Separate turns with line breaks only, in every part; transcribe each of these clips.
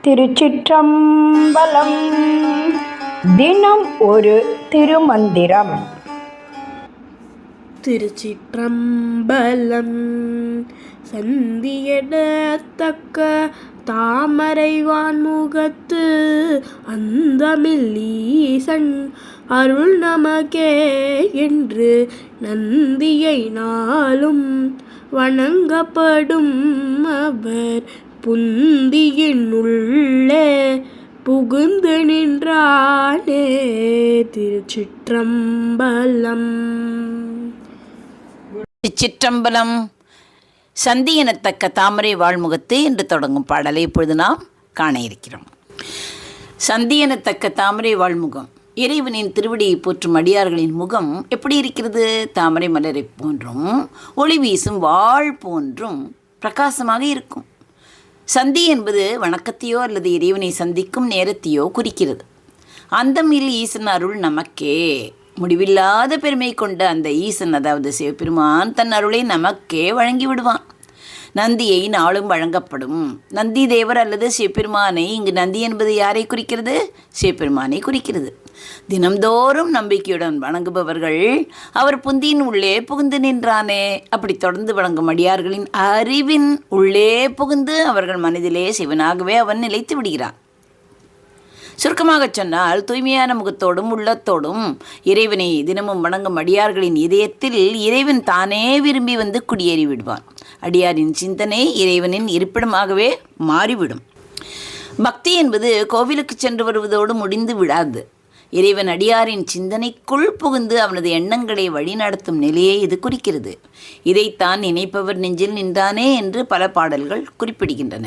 திருச்சிற்றம்பலம். தினம் ஒரு திருமந்திரம்.
திருச்சிற்றம்பலம். சந்தியடத்தக்க தாமரைவான் முகத்து அந்தமில் ஈசன் அருள் நமக்கே என்று நந்தியை நாளும் வணங்கப்படும் அவர் புந்தியின் உள்ளே புகுந்து நின்றானே. திருச்சிற்றம்பலம்.
திருச்சிற்றம்பலம். சந்தி எனத்தக்க தாமரை வாழ்முகத்து என்று தொடங்கும் பாடலை இப்பொழுது நாம் காண இருக்கிறோம். சந்தி எனத்தக்க தாமரை வாழ்முகம். இறைவனின் திருவடியை போற்றும் அடியார்களின் முகம் எப்படி இருக்கிறது? தாமரை மலரை போன்றும் ஒளி வீசும் வாழ் போன்றும் பிரகாசமாக இருக்கும். சந்தி என்பது வணக்கத்தையோ அல்லது இறைவனை சந்திக்கும் நேரத்தையோ குறிக்கிறது. அந்தமில் ஈசன் அருள் நமக்கே. முடிவில்லாத பெருமை கொண்ட அந்த ஈசன், அதாவது சிவபெருமான், தன் அருளை நமக்கே வழங்கி விடுவான். நந்தியை நாளும் வழங்கப்படும். நந்தி தேவர் அல்லது சிவபெருமானை, இங்கு நந்தி என்பது யாரை குறிக்கிறது? சிவபெருமானை குறிக்கிறது. தினம்தோறும் நம்பிக்கையுடன் வணங்குபவர்கள் அவர் புந்தியின் உள்ளே புகுந்து நின்றானே. அப்படி தொடர்ந்து வணங்கும் அடியார்களின் அறிவின் உள்ளே புகுந்து அவர்கள் மனதிலே சிவனாகவே அவன் நிலைத்து விடுகிறான். சுருக்கமாக சொன்னால், தூய்மையான முகத்தோடும் உள்ளத்தோடும் இறைவனை தினமும் வணங்கும் அடியார்களின் இதயத்தில் இறைவன் தானே விரும்பி வந்து குடியேறி விடுவான். அடியாரின் சிந்தனை இறைவனின் இருப்பிடமாகவே மாறிவிடும். பக்தி என்பது கோவிலுக்கு சென்று வருவதோடு முடிந்து விடாது. இறைவன் அடியாரின் சிந்தனைக்குள் புகுந்து அவனது எண்ணங்களை வழிநடத்தும் நிலையை இது குறிக்கிறது. இதைத்தான் நினைப்பவர் நெஞ்சில் நின்றானே என்று பல பாடல்கள் குறிப்பிடுகின்றன.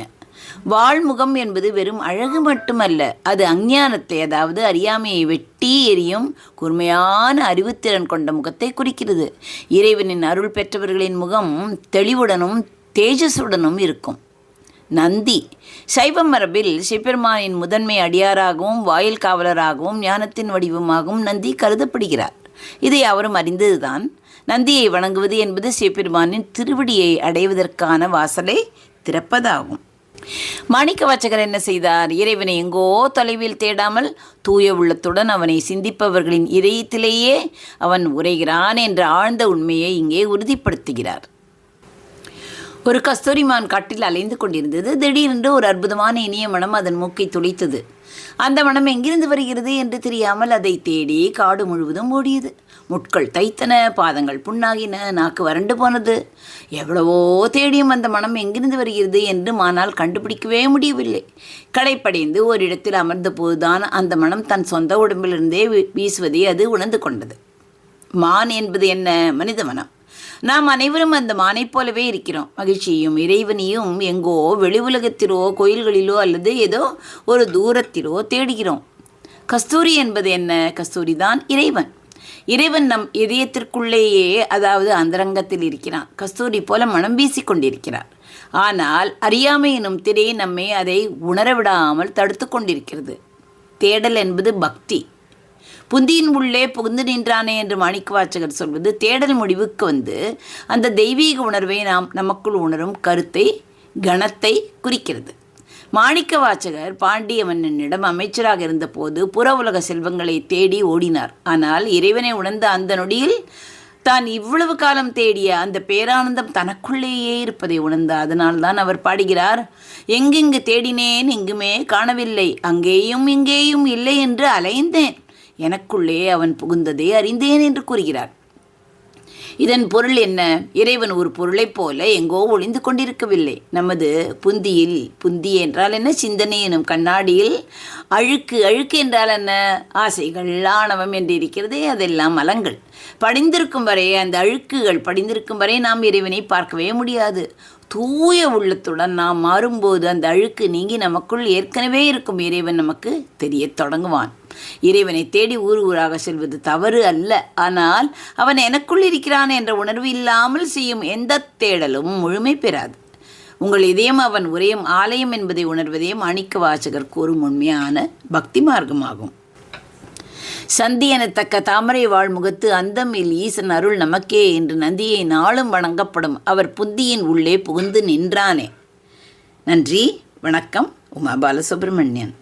வாழ்முகம் என்பது வெறும் அழகு மட்டுமல்ல, அது அஞ்ஞானத்தை, அதாவது அறியாமையை வெட்டி எறியும் கூர்மையான அறிவுத்திறன் கொண்ட முகத்தை குறிக்கிறது. இறைவனின் அருள் பெற்றவர்களின் முகம் தெளிவுடனும் தேஜஸுடனும் இருக்கும். நந்தி சைவ மரபில் சிவபெருமானின் முதன்மை அடியாராகவும் வாயில் காவலராகவும் ஞானத்தின் வடிவமாகவும் நந்தி கருதப்படுகிறார். இதை அவரும் அறிந்ததுதான். நந்தியை வணங்குவது என்பது சிவபெருமானின் திருவடியை அடைவதற்கான வாசலை திறப்பதாகும். மாணிக்க வாசகர் என்ன செய்தார்? இறைவனை எங்கோ தொலைவில் தேடாமல் தூய உள்ளத்துடன் அவனை சிந்திப்பவர்களின் இதயத்திலேயே அவன் உரைகிறான் என்ற ஆழ்ந்த உண்மையை இங்கே உறுதிப்படுத்துகிறார். ஒரு கஸ்தூரிமான் காட்டில் அலைந்து கொண்டிருந்தது. திடீரென்று ஒரு அற்புதமான இனிய மனம் அதன் மூக்கை துளைத்தது. அந்த மனம் எங்கிருந்து வருகிறது என்று தெரியாமல் அதை தேடி காடு முழுவதும் ஓடியது. முட்கள் தைத்தன, பாதங்கள் புண்ணாகின, நாக்கு வறண்டு போனது. எவ்வளவோ தேடியும் அந்த மனம் எங்கிருந்து வருகிறது என்று மானால் கண்டுபிடிக்கவே முடியவில்லை. களைப்படைந்து ஓரிடத்தில் அமர்ந்த போதுதான் அந்த மனம் தன் சொந்த உடம்பிலிருந்தே வீசுவதை அது உணர்ந்து கொண்டது. மான் என்பது என்ன? மனித மனம். நாம் அனைவரும் அந்த மானைப் போலவே இருக்கிறோம். மகிழ்ச்சியும் இறைவனையும் எங்கோ வெளி உலகத்திலோ கோயில்களிலோ அல்லது ஏதோ ஒரு தூரத்திலோ தேடுகிறோம். கஸ்தூரி என்பது என்ன? கஸ்தூரி தான் இறைவன். இறைவன் நம் இதயத்திற்குள்ளேயே, அதாவது அந்தரங்கத்தில் இருக்கிறான். கஸ்தூரி போல மனம் வீசி கொண்டிருக்கிறார். ஆனால் அறியாமை எனும் திரை நம்மை அதை உணரவிடாமல் தடுத்து கொண்டிருக்கிறது. தேடல் என்பது பக்தி. புந்தியின் உள்ளே புகுந்து நின்றானே என்று மாணிக்க வாசகர் சொல்வது தேடல் முடிவுக்கு வந்து அந்த தெய்வீக உணர்வை நாம் நமக்குள் உணரும் கருத்தை, கணத்தை குறிக்கிறது. மாணிக்க வாசகர் பாண்டிய மன்னனிடம் அமைச்சராக இருந்தபோது புற உலக செல்வங்களை தேடி ஓடினார். ஆனால் இறைவனை உணர்ந்த அந்த நொடியில் தான் இவ்வளவு காலம் தேடிய அந்த பேரானந்தம் தனக்குள்ளேயே இருப்பதை உணர்ந்தார். அதனால்தான் அவர் பாடுகிறார், எங்கெங்கு தேடினேன் எங்குமே காணவில்லை, அங்கேயும் இங்கேயும் இல்லை என்று அலைந்தேன், எனக்குள்ளே அவன் புகுந்ததை அறிந்தேன் என்று கூறுகிறார். இதன் பொருள் என்ன? இறைவன் ஒரு பொருளைப் போல எங்கோ ஒளிந்து கொண்டிருக்கவில்லை. நமது புந்தியில், புந்தி என்றால் என்ன? சிந்தனை எனும் கண்ணாடியில் அழுக்கு. அழுக்கு என்றால் என்ன? ஆசைகள், ஆணவம் என்று இருக்கிறதே, அதெல்லாம் மலங்கள். படிந்திருக்கும் வரை, அந்த அழுக்குகள் படிந்திருக்கும் வரை நாம் இறைவனை பார்க்கவே முடியாது. தூய உள்ளத்துடன் நாம் மாறும்போது அந்த அழுக்கு நீங்கி நமக்குள் ஏற்கனவே இருக்கும் இறைவன் நமக்கு தெரியத் தொடங்குவான். இறைவனை தேடி ஊர் ஊராக செல்வது தவறு அல்ல. ஆனால் அவன் எனக்குள் இருக்கிறான் என்ற உணர்வு இல்லாமல் செய்யும் எந்த தேடலும் முழுமை பெறாது. உங்கள் இதயம் அவன் உரையும் ஆலயம் என்பதை உணர்வதே மாணிக்க வாசகர் கூறும் உண்மையான பக்தி மார்க்கமாகும். சந்தி எனத்தக்க தாமரை வாழ்முகத்து அந்தமில் ஈசன் அருள் நமக்கே என்று நந்தியை நாளும் வணங்கப்படும் அவர் புந்தியின் உள்ளே புகுந்து நின்றானே. நன்றி, வணக்கம். உமா பாலசுப்ரமணியன்.